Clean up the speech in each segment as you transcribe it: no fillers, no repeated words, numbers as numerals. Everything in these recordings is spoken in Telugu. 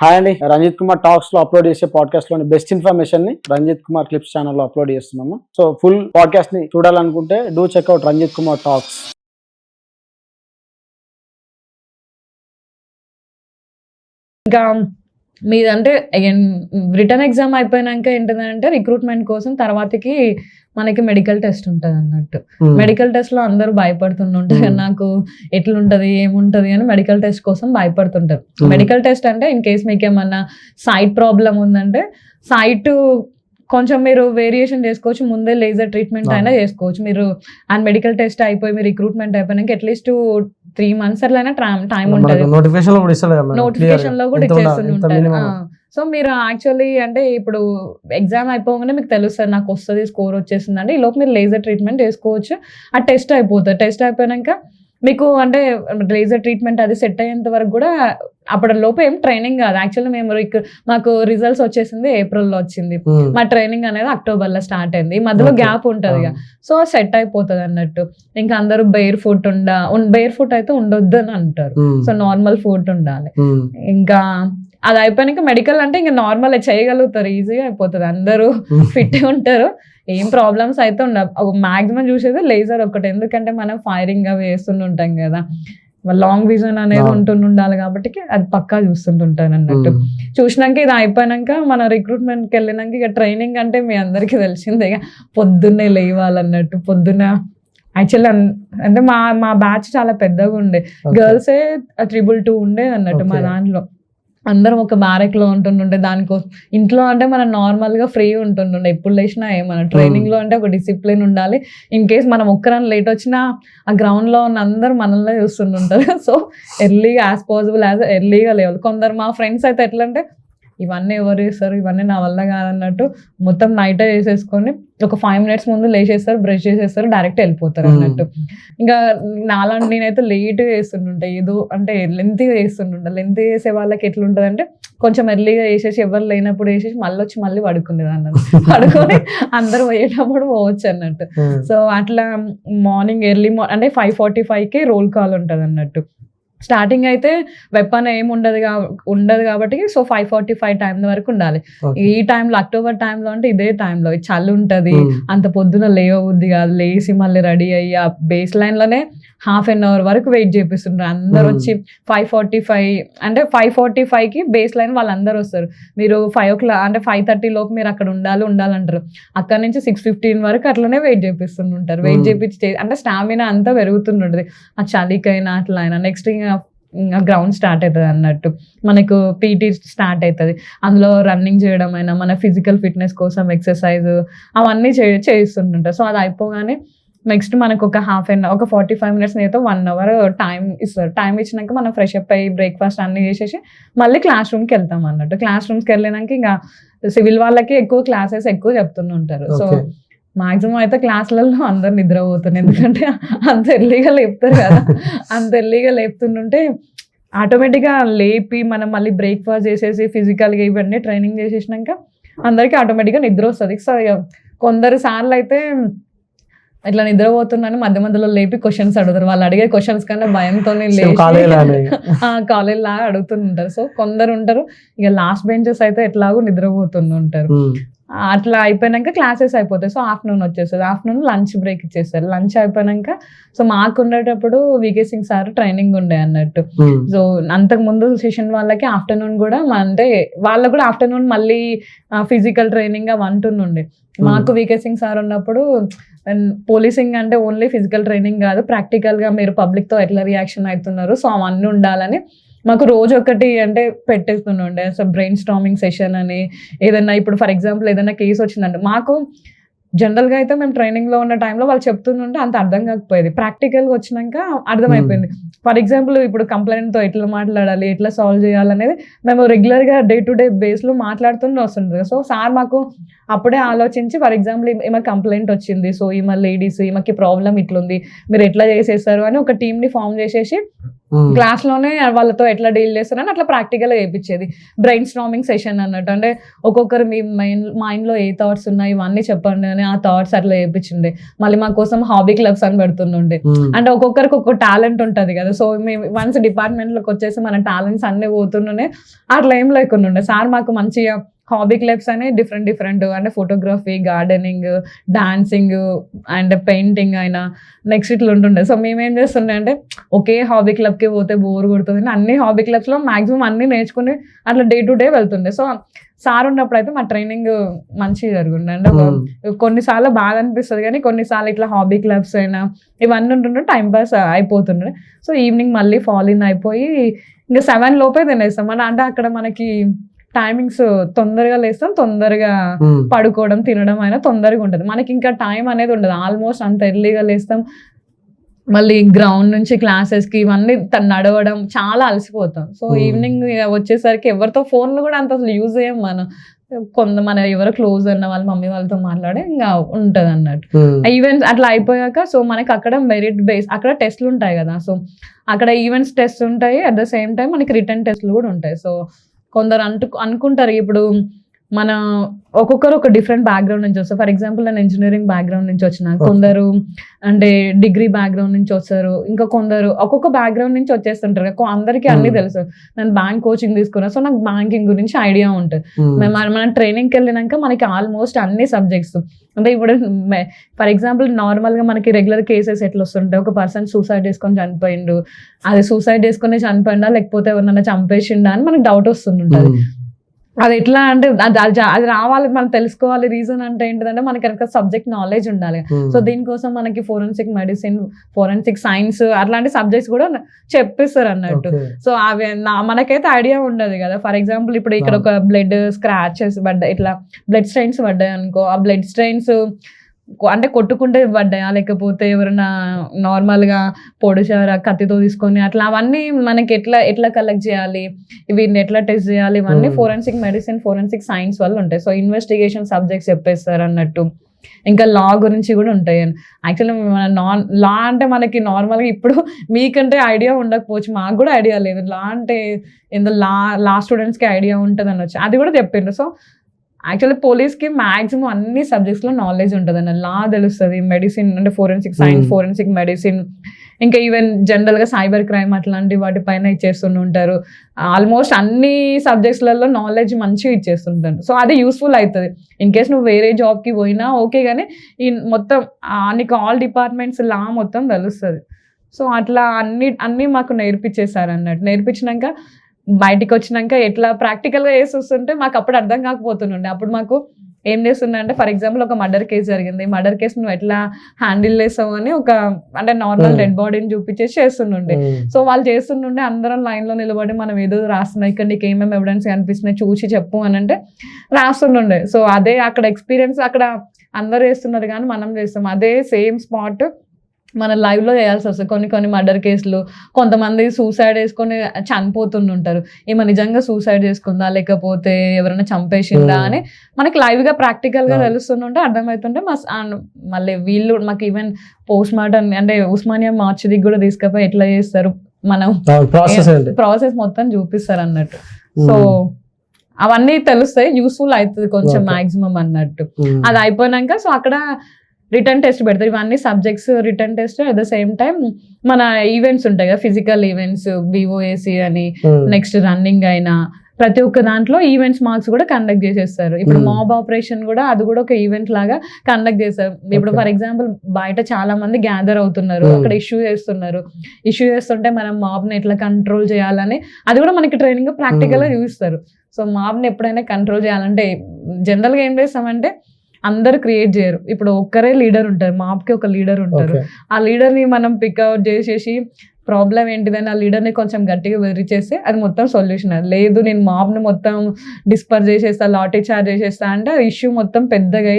హాయ్ అండి, రంజిత్ కుమార్ టాక్స్ లో అప్లోడ్ చేసే పాడ్కాస్ట్ లోని బెస్ట్ ఇన్ఫర్మేషన్ ని రంజిత్ కుమార్ క్లిప్స్ ఛానల్ లో అప్లోడ్ చేస్తున్నాము. సో ఫుల్ పాడ్కాస్ట్ ని చూడాలనుకుంటే do check out Ranjith Kumar talks. ఇంకా మీదంటే రిటర్న్ ఎగ్జామ్ అయిపోయినాక ఏంటంటే రిక్రూట్మెంట్ కోసం తర్వాతకి మనకి మెడికల్ టెస్ట్ ఉంటుంది అన్నట్టు. మెడికల్ టెస్ట్ లో అందరూ భయపడుతుంటారు, నాకు ఎట్లుంటది ఏముంటది అని మెడికల్ టెస్ట్ కోసం భయపడుతుంటారు. మెడికల్ టెస్ట్ అంటే ఇన్ కేస్ మీకు ఏమన్నా సైట్ ప్రాబ్లం ఉందంటే సైట్ కొంచెం మీరు వేరియేషన్ చేసుకోవచ్చు, ముందే లేజర్ ట్రీట్మెంట్ అయినా చేసుకోవచ్చు మీరు. అండ్ మెడికల్ టెస్ట్ అయిపోయి మీరు రిక్రూట్మెంట్ అయిపోయినాక అట్లీస్ట్ 3 months అట్లయినా టైం ఉంటుంది, నోటిఫికేషన్ లో కూడా ఇచ్చేస్తుంటారు. సో మీరు యాక్చువల్లీ అంటే ఇప్పుడు ఎగ్జామ్ అయిపోగానే మీకు తెలుస్తుంది నాకు వస్తుంది స్కోర్ వచ్చేసింది అంటే ఈ లోపు మీరు లేజర్ ట్రీట్మెంట్ చేసుకోవచ్చు. ఆ టెస్ట్ అయిపోతుంది, టెస్ట్ అయిపోయాక మీకు అంటే లేజర్ ట్రీట్మెంట్ అది సెట్ అయ్యేంత వరకు కూడా అప్పటి లోపు ఏం ట్రైనింగ్ కాదు. యాక్చువల్లీ మాకు రిజల్ట్స్ వచ్చేసింది ఏప్రిల్లో వచ్చింది, మా ట్రైనింగ్ అనేది అక్టోబర్లో స్టార్ట్ అయింది, ఈ మధ్యలో గ్యాప్ ఉంటుంది. సో సెట్ అయిపోతుంది అన్నట్టు. ఇంకా అందరూ బెయిర్ ఫుట్ అయితే ఉండొద్దు అని అంటారు. సో నార్మల్ ఫుట్ ఉండాలి. ఇంకా అది అయిపోయినాక మెడికల్ అంటే ఇంకా నార్మల్ చేయగలుగుతారు, ఈజీగా అయిపోతుంది, అందరూ ఫిట్ ఉంటారు, ఏం ప్రాబ్లమ్స్ అయితే ఉండవు. మాక్సిమం చూసేది లేజర్ ఒకటి, ఎందుకంటే మనం ఫైరింగ్ అవి వేస్తుంటాం కదా, లాంగ్ విజన్ అనేది ఉండాలి కాబట్టి అది పక్కా చూస్తుంటాను అన్నట్టు. చూసినాక ఇది అయిపోయినాక మన రిక్రూట్మెంట్కి వెళ్ళినాక ఇక ట్రైనింగ్ అంటే మీ అందరికీ తెలిసిందే, ఇక పొద్దున్నే లేవాలన్నట్టు. పొద్దున్న యాక్చువల్లీ అంటే మా బ్యాచ్ చాలా పెద్దగా ఉండే, గర్ల్సే 222 ఉండే అన్నట్టు. మా దాంట్లో అందరం ఒక బ్యారెక్ లో ఉంటుండే. దానికోసం ఇంట్లో అంటే మనం నార్మల్ గా ఫ్రీ ఉంటుండే, ఎప్పుడు లేచినా ఏమన్నా. ట్రైనింగ్ లో అంటే ఒక డిసిప్లిన్ ఉండాలి. ఇన్ కేస్ మనం ఒక్కరని లేట్ వచ్చినా ఆ గ్రౌండ్ లో ఉన్న అందరూ మనల్ని చూస్తుంటారు. సో ఎర్లీగా యాజ్ పాసిబుల్ ఎర్లీగా లేవాలి. కొందరు మా ఫ్రెండ్స్ అయితే ఎట్లా అంటే ఇవన్నీ ఎవరు చేస్తారు, ఇవన్నీ నా వల్ల కాదన్నట్టు మొత్తం నైటే చేసేసుకొని ఒక 5 minutes ముందు లేచేస్తారు, బ్రష్ చేసేస్తారు, డైరెక్ట్ వెళ్ళిపోతారు అన్నట్టు. ఇంకా నాలాంటి నేనైతే లేట్గా చేస్తుంటుంటా, ఏదో అంటే లెంతీగా చేస్తుంటుంటా. లెంతీ చేసే వాళ్ళకి ఎట్లుంటుంది అంటే కొంచెం ఎర్లీగా వేసేసి ఎవరు లేనప్పుడు వేసేసి మళ్ళీ పడుకునేది అన్నట్టు. పడుకొని అందరూ పోయేటప్పుడు పోవచ్చు అన్నట్టు. సో అట్లా మార్నింగ్ అంటే 5:45కి రోల్ కాల్ ఉంటుంది అన్నట్టు. స్టార్టింగ్ అయితే వెపన్ ఏమి ఉండదు కాబట్టి సో 5:45 టైం వరకు ఉండాలి. ఈ టైంలో అక్టోబర్ టైంలో అంటే ఇదే టైంలో చలి ఉంటుంది, అంత పొద్దున లేవబుద్ధి కాదు. లేచి మళ్ళీ రెడీ అయ్యి ఆ బేస్ లైన్ లోనే 1/2 hour వరకు వెయిట్ చేపిస్తుంటారు. అందరు వచ్చి 5:45కి బేస్ లైన్ వాళ్ళందరూ వస్తారు. మీరు 5 o'clock అంటే 5:30 లోపు మీరు అక్కడ ఉండాలంటారు. అక్కడ నుంచి 6:15 వరకు అట్లనే వెయిట్ చేపిస్తుంటారు. వెయిట్ చేపించి అంటే స్టామినా అంతా పెరుగుతుంటుంది ఆ చలికైనా అట్లా అయినా. నెక్స్ట్ ఇంకా గ్రౌండ్ స్టార్ట్ అవుతుంది అన్నట్టు. మనకు పీటీ స్టార్ట్ అవుతుంది, అందులో రన్నింగ్ చేయడం అయినా మన ఫిజికల్ ఫిట్నెస్ కోసం ఎక్సర్సైజ్ అవన్నీ చేస్తుంటారు. సో అది అయిపోగానే నెక్స్ట్ మనకు ఒక 45 minutes అయితే 1 hour టైం ఇస్తారు. టైం ఇచ్చినాక మనం ఫ్రెష్ అప్ అయ్యి బ్రేక్ఫాస్ట్ అన్ని చేసేసి మళ్ళీ క్లాస్ రూమ్కి వెళ్తాం అన్నట్టు. క్లాస్ రూమ్స్కి వెళ్ళినాక ఇంకా సివిల్ వాళ్ళకి ఎక్కువ క్లాసెస్ ఎక్కువ చెప్తుంటారు. సో మాక్సిమం అయితే క్లాసులలో అందరు నిద్రపోతున్నారు, ఎందుకంటే అంత ఎర్లీగా లేపుతారు కదా. అంత ఎర్లీగా లేపుతుంటే ఆటోమేటిక్గా లేపి మనం మళ్ళీ బ్రేక్ఫాస్ట్ చేసేసి ఫిజికల్గా ఇవన్నీ ట్రైనింగ్ చేసేసినాక అందరికీ ఆటోమేటిక్గా నిద్ర వస్తుంది. సో కొందరు సార్లు అయితే ఇట్లా నిద్రపోతున్నాను మధ్యలో లేపి క్వశ్చన్స్ అడుగుతారు. వాళ్ళు అడిగే క్వశ్చన్స్ కన్నా భయంతో కాలేజ్ లాగా అడుగుతుంటారు. సో కొందరు ఉంటారు ఇక లాస్ట్ బెంచెస్ అయితే ఎట్లాగో నిద్రపోతుంటారు. అట్లా అయిపోయినాక క్లాసెస్ అయిపోతాయి. సో ఆఫ్టర్నూన్ వచ్చేస్తుంది, ఆఫ్టర్నూన్ లంచ్ బ్రేక్ ఇచ్చేస్తారు. లంచ్ అయిపోయినాక సో మాకు ఉండేటప్పుడు వికే సింగ్ సార్ ట్రైనింగ్ ఉండే అన్నట్టు. సో అంతకు ముందు సెషన్ వాళ్ళకి ఆఫ్టర్నూన్ కూడా అంటే వాళ్ళకు కూడా ఆఫ్టర్నూన్ మళ్ళీ ఫిజికల్ ట్రైనింగ్ ఉండే. మాకు వికే సింగ్ సార్ ఉన్నప్పుడు పోలీసింగ్ అంటే ఓన్లీ ఫిజికల్ ట్రైనింగ్ కాదు, ప్రాక్టికల్ గా మీరు పబ్లిక్ తో ఎట్లా రియాక్షన్ అవుతున్నారు సో అవన్నీ ఉండాలని మాకు రోజు ఒకటి అంటే పెట్టేస్తుండే. సో బ్రెయిన్ స్టార్మింగ్ సెషన్ అని ఏదన్నా ఇప్పుడు ఫర్ ఎగ్జాంపుల్ ఏదైనా కేసు వచ్చిందంటే మాకు జనరల్గా అయితే మేము ట్రైనింగ్లో ఉన్న టైంలో వాళ్ళు చెప్తుంటే అంత అర్థం కాకపోయేది. ప్రాక్టికల్గా వచ్చినాక అర్థమైపోయింది. ఫర్ ఎగ్జాంపుల్ ఇప్పుడు కంప్లైంట్తో ఎట్లా మాట్లాడాలి, ఎట్లా సాల్వ్ చేయాలనేది మేము రెగ్యులర్గా డే టు డే బేస్లో మాట్లాడుతూనే వస్తుంది. సో సార్ మాకు అప్పుడే ఆలోచించి ఫర్ ఎగ్జాంపుల్ ఈమె కంప్లైంట్ వచ్చింది, సో ఈమె లేడీస్ ఈమెకి ప్రాబ్లం ఇట్లుంది మీరు ఎట్లా చేసేస్తారు అని ఒక టీమ్ని ఫామ్ చేసేసి క్లాస్ లోనే వాళ్ళతో ఎట్లా డీల్ చేస్తారని అట్లా ప్రాక్టికల్ గా చేయించేది. బ్రెయిన్ స్టార్మింగ్ సెషన్ అన్నట్టు, అంటే ఒక్కొక్కరు మీ మైండ్ లో ఏ థాట్స్ ఉన్నాయి ఇవన్నీ చెప్పండి అని కూర్చొని ఆ థాట్స్ అట్లా చేయించిండే. మళ్ళీ మా కోసం హాబీ క్లబ్స్ అని పెడుతుండే. అంటే ఒక్కొక్కరికి ఒక్కొక్క టాలెంట్ ఉంటది కదా, సో మేము వన్స్ డిపార్ట్మెంట్ లోకి వచ్చేసి మన టాలెంట్స్ అన్ని పోతుండే, అట్లా ఏం లేకుండా ఉండే. సార్ మాకు మంచిగా హాబీ క్లబ్స్ అని డిఫరెంట్ అంటే photography, gardening, dancing and painting అయినా నెక్స్ట్ ఇట్లా ఉంటుండే. సో మేమేం చేస్తుండే అంటే ఒకే హాబీ క్లబ్కి పోతే బోర్ కొడుతుంది, అన్ని హాబీ క్లబ్స్లో మాక్సిమం అన్ని నేర్చుకుని అట్లా డే టు డే వెళ్తుండే. సో సార్ ఉన్నప్పుడు అయితే మా ట్రైనింగ్ మంచిగా జరుగుండే. అంటే కొన్నిసార్లు బాధ అనిపిస్తుంది కానీ కొన్నిసార్లు ఇట్లా హాబీ క్లబ్స్ అయినా ఇవన్నీ ఉంటుండే, టైం పాస్ అయిపోతుండే. సో ఈవినింగ్ మళ్ళీ ఫాల్ ఇన్ అయిపోయి ఇంకా 7 లోపే తినేస్తాం. అంటే అక్కడ మనకి టైమింగ్స్ తొందరగా లేస్తాం, తొందరగా పడుకోవడం, తినడం అయినా తొందరగా ఉంటుంది. మనకి ఇంకా టైం అనేది ఉండదు. ఆల్మోస్ట్ అంత ఎర్లీగా లేస్తాం, మళ్ళీ గ్రౌండ్ నుంచి క్లాసెస్కి ఇవన్నీ నడవడం, చాలా అలసిపోతాం. సో ఈవినింగ్ వచ్చేసరికి ఎవరితో ఫోన్లు కూడా అంత అసలు యూజ్ చేయం మనం. మన ఎవరో క్లోజ్ అన్న వాళ్ళు మమ్మీ వాళ్ళతో మాట్లాడే ఇంకా ఉంటుంది అన్నట్టు. ఈవెంట్స్ అట్లా అయిపోయాక సో మనకి అక్కడ మెరిట్ బేస్ అక్కడ టెస్ట్లు ఉంటాయి కదా, సో అక్కడ ఈవెంట్స్ టెస్ట్ ఉంటాయి, అట్ ద సేమ్ టైం మనకి రిటర్న్ టెస్ట్లు కూడా ఉంటాయి. సో కొందరు అనుకుంటారు ఇప్పుడు మన ఒక్కొక్కరు ఒక డిఫరెంట్ బ్యాక్గ్రౌండ్ నుంచి వస్తారు. ఫర్ ఎగ్జాంపుల్ నేను ఇంజనీరింగ్ బ్యాక్గ్రౌండ్ నుంచి వచ్చిన, కొందరు అంటే డిగ్రీ బ్యాక్గ్రౌండ్ నుంచి వస్తారు, ఇంకా కొందరు ఒక్కొక్క బ్యాక్గ్రౌండ్ నుంచి వచ్చేస్తుంటారు. అందరికీ అన్ని తెలుసు. నేను బ్యాంక్ కోచింగ్ తీసుకున్నా, సో నాకు బ్యాంకింగ్ గురించి ఐడియా ఉంటుంది. మనం ట్రైనింగ్కి వెళ్ళినాక మనకి ఆల్మోస్ట్ అన్ని సబ్జెక్ట్స్ అంటే ఇప్పుడు ఫర్ ఎగ్జాంపుల్ నార్మల్గా మనకి రెగ్యులర్ కేసెస్ ఎట్లా వస్తుంటాయి, ఒక పర్సన్ సూసైడ్ చేసుకొని చనిపోయిండు, అది సూసైడ్ చేసుకుని చనిపోయిందా లేకపోతే ఎవరినైనా చంపేసిండా అని మనకు డౌట్ వస్తుంటుంది. అది ఎట్లా అంటే అది రావాలి, మనం తెలుసుకోవాలి. రీజన్ అంటే ఏంటిదంటే మనకి కనుక సబ్జెక్ట్ నాలెడ్జ్ ఉండాలి. సో దీనికోసం మనకి ఫోరెన్సిక్ మెడిసిన్, ఫోరెన్సిక్ సైన్స్ అట్లాంటి సబ్జెక్ట్స్ కూడా చెప్పిస్తారు అన్నట్టు. సో అవి మనకైతే ఐడియా ఉండదు కదా. ఫర్ ఎగ్జాంపుల్ ఇప్పుడు ఇక్కడ ఒక బ్లడ్ స్క్రాచెస్ పడ్డాయి, ఇట్లా బ్లడ్ స్ట్రెయిన్స్ పడ్డాయి అనుకో, ఆ బ్లడ్ స్ట్రెయిన్స్ అంటే కొట్టుకుంటే పడ్డాయా లేకపోతే ఎవరైనా నార్మల్గా పొడిచారా కత్తితో తీసుకొని అట్లా, అవన్నీ మనకి ఎట్లా కలెక్ట్ చేయాలి, వీటిని ఎట్లా టెస్ట్ చేయాలి, ఇవన్నీ ఫోరెన్సిక్ మెడిసిన్, ఫోరెన్సిక్ సైన్స్ వల్ల ఉంటాయి. సో ఇన్వెస్టిగేషన్ సబ్జెక్ట్స్ చెప్పేస్తారు అన్నట్టు. ఇంకా లా గురించి కూడా ఉంటాయి. యాక్చువల్లీ మన లా అంటే మనకి నార్మల్గా ఇప్పుడు మీకంటే ఐడియా ఉండకపోవచ్చు, మాకు కూడా ఐడియా లేదు. లా అంటే ఏందో లా స్టూడెంట్స్కి ఐడియా ఉంటుంది అనొచ్చు, అది కూడా చెప్పిండ్రు. సో యాక్చువల్లీ పోలీస్కి మ్యాక్సిమం అన్ని సబ్జెక్ట్స్లో నాలెడ్జ్ ఉంటుంది అన్న. లా తెలుస్తుంది, మెడిసిన్ అంటే ఫోరెన్సిక్ సైన్స్, ఫోరెన్సిక్ మెడిసిన్, ఇంకా ఈవెన్ జనరల్గా సైబర్ క్రైమ్ అట్లాంటి వాటిపైన ఇచ్చేస్తుంటారు. ఆల్మోస్ట్ అన్ని సబ్జెక్ట్స్లలో నాలెడ్జ్ మంచిగా ఇచ్చేస్తుంటారు. సో అది యూస్ఫుల్ అవుతుంది. ఇన్ కేస్ నువ్వు వేరే జాబ్కి పోయినా ఓకే, కానీ ఈ మొత్తం నీకు ఆల్ డిపార్ట్మెంట్స్ లా మొత్తం తెలుస్తుంది. సో అట్లా అన్నీ మాకు నేర్పించేశారు అన్నట్టు. నేర్పించినాక బయటికి వచ్చినాక ఎట్లా ప్రాక్టికల్గా వేసి వస్తుంటే మాకు అప్పుడు అర్థం కాకపోతుండే. అప్పుడు మాకు ఏం చేస్తుండే అంటే ఫర్ ఎగ్జాంపుల్ ఒక మర్డర్ కేసు జరిగింది, మర్డర్ కేసు నువ్వు ఎట్లా హ్యాండిల్ చేస్తావు అని ఒక అంటే నార్మల్ డెడ్ బాడీని చూపించేసి చేస్తుండే. సో వాళ్ళు చేస్తుండే అందరం లైన్లో నిలబడి మనం ఏదో రాస్తున్నాం, ఇక్కడ నీకు ఏమేమి ఎవిడెన్స్ కనిపిస్తున్నాయి చూసి చెప్పు అని అంటే రాస్తుండే. సో అదే అక్కడ ఎక్స్పీరియన్స్, అక్కడ అందరు చేస్తున్నారు కానీ మనం చేస్తాం అదే సేమ్ స్పాట్ మన లైవ్లో చేయాల్సి వస్తుంది. కొన్ని మర్డర్ కేసులు కొంతమంది సూసైడ్ చేసుకొని చనిపోతుంటారు, ఏమో నిజంగా సూసైడ్ చేసుకుందా లేకపోతే ఎవరైనా చంపేసిందా అని మనకి లైవ్గా ప్రాక్టికల్గా తెలుస్తుంటే అర్థమవుతుంటే మళ్ళీ వీళ్ళు మాకు ఈవెన్ పోస్ట్ మార్టం అంటే ఉస్మానియా మార్చిదికి కూడా తీసుకుపోయి ఎట్లా చేస్తారు మనం ప్రాసెస్ మొత్తం చూపిస్తారు అన్నట్టు. సో అవన్నీ తెలుస్తాయి, యూస్ఫుల్ అవుతుంది కొంచెం మ్యాక్సిమం అన్నట్టు. అది అయిపోయినాక సో అక్కడ రిటర్న్ టెస్ట్ పెడతారు, ఇవన్నీ subjects return test. At the same time మన ఈవెంట్స్ ఉంటాయి కదా, ఫిజికల్ ఈవెంట్స్, BOAC అని, నెక్స్ట్ రన్నింగ్ అయినా ప్రతి ఒక్క దాంట్లో ఈవెంట్స్ మార్క్స్ కూడా కండక్ట్ చేసేస్తారు. ఇప్పుడు మాబ్ ఆపరేషన్ కూడా అది కూడా ఒక ఈవెంట్ లాగా కండక్ట్ చేస్తారు. ఇప్పుడు ఫర్ ఎగ్జాంపుల్ బయట చాలా మంది గ్యాదర్ అవుతున్నారు, అక్కడ ఇష్యూ చేస్తుంటే మనం మాబ్ని ఎట్లా కంట్రోల్ చేయాలని అది కూడా మనకి ట్రైనింగ్ ప్రాక్టికల్గా చూపిస్తారు. సో మాబ్ని ఎప్పుడైనా కంట్రోల్ చేయాలంటే జనరల్గా ఏం చేస్తామంటే అందరు క్రియేట్ చేయరు, ఇప్పుడు ఒక్కరే లీడర్ ఉంటారు, మాబ్కి ఒక లీడర్ ఉంటారు. ఆ లీడర్ని మనం పిక్అవుట్ చేసేసి ప్రాబ్లం ఏంటిదని ఆ లీడర్ని కొంచెం గట్టిగా విరిచేస్తే అది మొత్తం సొల్యూషన్. లేదు నేను మాబ్ని మొత్తం డిస్పర్ చేసేస్తా, లాఠీ చార్జ్ చేసేస్తా అంటే ఇష్యూ మొత్తం పెద్దగా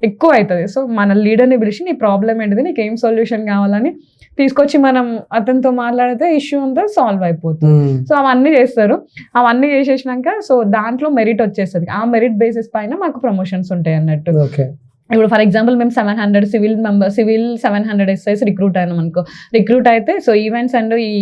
ఎక్కువ అవుతుంది. సో మన లీడర్ని పిలిచి నీ ప్రాబ్లం ఏంటిది, నీకు ఏం సొల్యూషన్ కావాలని తీసుకొచ్చి మనం అతనితో మాట్లాడితే ఇష్యూ అంతా సాల్వ్ అయిపోతుంది. సో అవన్నీ చేస్తారు. అవన్నీ చేసేసినాక సో దాంట్లో మెరిట్ వచ్చేస్తుంది. ఆ మెరిట్ బేసిస్ పైన మాకు ప్రమోషన్స్ ఉంటాయి అన్నట్టు. ఇప్పుడు ఫర్ ఎగ్జాంపుల్ మేము 700 సివిల్ 700 ఎస్ఐస్ రిక్రూట్ అయినాం అనుకో. రిక్రూట్ అయితే సో ఈవెంట్స్ అండ్ ఈ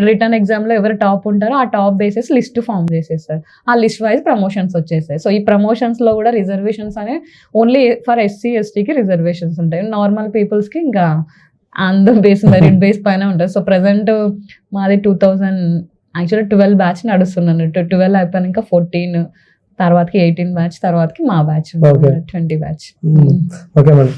రిటర్న్ ఎగ్జామ్లో ఎవరు టాప్ ఉంటారో ఆ టాప్ బేసిస్ లిస్ట్ ఫామ్ చేసేస్తారు. ఆ లిస్ట్ వైజ్ ప్రమోషన్స్ వచ్చేస్తాయి. సో ఈ ప్రమోషన్స్లో కూడా రిజర్వేషన్స్ అనేవి ఓన్లీ ఫర్ ఎస్సీ ఎస్టీకి రిజర్వేషన్స్ ఉంటాయి. నార్మల్ పీపుల్స్కి ఇంకా అందరూ మెరిట్ బేస్ పైన ఉంటుంది. సో ప్రజెంట్ మాది 2000 యాక్చువల్లీ 12 బ్యాచ్ నడుస్తున్నాను. 12 అయిపోయాక 14 తర్వాతకి 18 బ్యాచ్ తర్వాతకి మా బ్యాచ్ 20 బ్యాచ్. Okay madam.